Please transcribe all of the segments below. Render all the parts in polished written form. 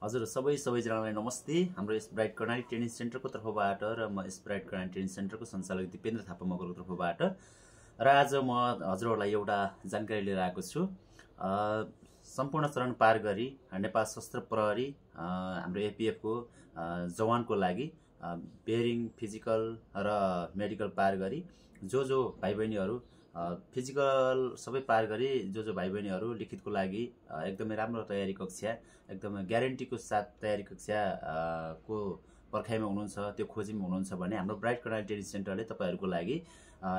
हजुर सबैजनालाई नमस्ते। हाम्रो स्प्राइट कर्णाली ट्रेनिङ सेन्टरको तर्फबाट र म स्प्राइट कर्णाली ट्रेनिङ सेन्टरको सञ्चालक दिपेन्द्र थापा मगरको तर्फबाट र आज म हजुरहरूलाई एउटा जानकारी लिएर आएको छु। सम्पूर्ण चरण पार गरी नेपाल सशस्त्र प्रहरी हाम्रो एपीएफको जवानको लागि बेयरिङ फिजिकल र मेडिकल पार गरी जो भाइ बहिनीहरू फिजिकल सबै पार गरी जो भाइ बहिनीहरू लिखितको लागि एकदमै राम्रो तयारी कक्षा एकदमै ग्यारेन्टीको साथ तयारी कक्षा को पर्खाइमा हुनुहुन्छ, त्यो खोजीमा हुनुहुन्छ भने हाम्रो ब्राइट कर्णाली ट्रेनिङ सेन्टरले तपाईहरुको लागि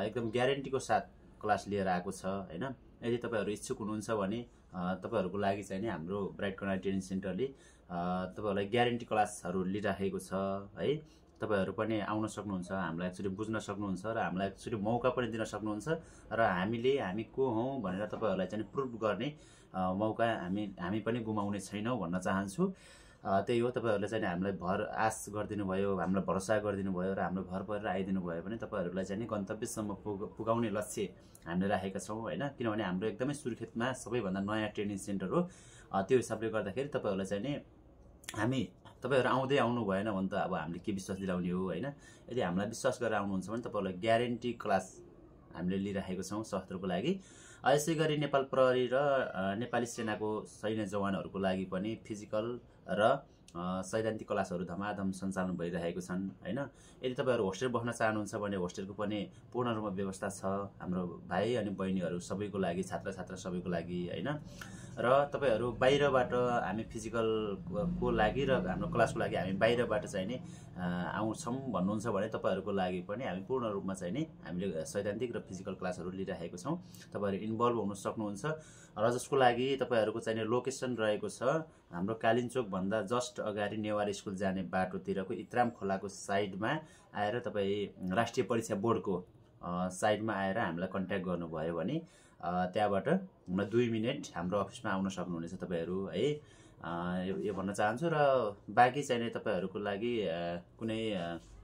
एकदम ग्यारेन्टीको साथ क्लास लिएर आएको छ हैन। यदि तपाईहरु इच्छुक हुनुहुन्छ भने तपाईहरुको लागि चाहिँ नि हाम्रो ब्राइट कर्णाली ट्रेनिङ सेन्टरले तपाईहरुलाई ग्यारेन्टी क्लासहरु लिइराखेको छ है। तपाईहरु पनि आउन सक्नुहुन्छ, हामीलाई एक्चुअली बुझ्न सक्नुहुन्छ र हामीलाई एक्चुअली मौका पनि दिन सक्नुहुन्छ र हामी को हौं भनेर तपाईहरुलाई चाहिँ प्रुभ गर्ने मौका हामी पनि गुमाउने छैनौं भन्न चाहन्छु। त्यही हो, तपाईहरुले चाहिँ हामीलाई आश गरिदिनु भयो, हामीलाई भरोसा गरिदिनु भयो र हाम्रो घर परेर आइदिनु भयो भने तपाईहरुलाई चाहिँ गन्तव्यसम्म पुगाउने लक्ष्य हामीले राखेका छौं हैन। किनभने हाम्रो एकदमै सुर्खेतमा सबैभन्दा नयाँ ट्रेनिङ सेन्टर हो। त्यो हिसाबले गर्दाखेरि तपाईहरुलाई चाहिँ तपाईहरु आउँदै आउनु भएन भने त अब हामीले के विश्वास दिलाउने हो हैन। यदि हामीलाई विश्वास गरेर आउनुहुन्छ भने तपाईहरुलाई ग्यारेन्टी क्लास हामीले लिइराखेको छौं सशस्त्रको लागि। यसै गरी नेपाल प्रहरी र नेपाली सेनाको सैन्य जवानहरुको लागि पनि फिजिकल र सैद्धान्तिक क्लासहरु धमाधम सञ्चालन भइरहेको छन् हैन। यदि तपाईहरु होस्टेल बस्न चाहनुहुन्छ भने होस्टेलको पनि पूर्ण रूपमा व्यवस्था छ हाम्रो भाइ अनि बहिनीहरु सबैको लागि, छात्र सबैको लागि हैन। र तपाईहरु बाहिरबाट हामी फिजिकल को लागि र हाम्रो क्लासको लागि हामी बाहिरबाट चाहिँ नि आउँछौं भन्नुहुन्छ भने तपाईहरुको लागि पनि हामी पूर्ण रूपमा चाहिँ नि हामीले सैद्धान्तिक र फिजिकल क्लासहरु लिइराखेको छौं। तपाईहरु इन्भल्भ हुन सक्नुहुन्छ र जसको लागि तपाईहरुको चाहिँ लोकेसन रहेको छ हाम्रो कालिन्चोक भन्दा जस्ट अगाडि नेवार स्कुल जाने बाटोतिरको इत्राम खोलाको साइडमा आएर तपाई राष्ट्रिय परीक्षा बोर्डको साइडमा आएर हामीलाई कन्ट्याक्ट गर्नुभयो भने त्यहाँबाट 2 मिनेट हाम्रो अफिसमा आउन सक्नुहुनेछ तपाईहरु है। यो भन्न चाहन्छु र बाँकी चाहिँ तपाईहरुको लागि कुनै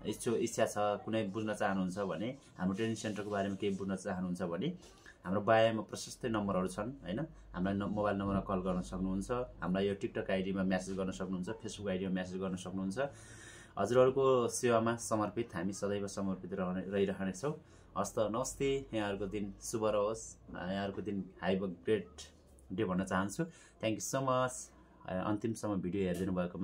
इच्छा छ, कुनै बुझ्न चाहनुहुन्छ भने हाम्रो ट्रेनिङ सेन्टरको बारेमा केही बुझ्न चाहनुहुन्छ भने हाम्रो बायोमा प्रशस्तै नम्बरहरु छन् हैन। हामीलाई मोबाइल नम्बरमा कल गर्न सक्नुहुन्छ, हामीलाई यो टिकटक आइडीमा मेसेज गर्न सक्नुहुन्छ, फेसबुक आइडीमा मेसेज गर्न सक्नुहुन्छ। हजुरहरुको सेवामा समर्पित हामी सदैव समर्पित रहिरहनेछौं। हस्त नमस्ते, यहाँहरुको दिन शुभ रहोस्, यहाँहरुको दिन हाइभ ग्रेट डे भन्न चाहन्छु। थ्यांक यू सो मच अन्तिमसम्म भिडियो हेर्दिनु भएकोमा।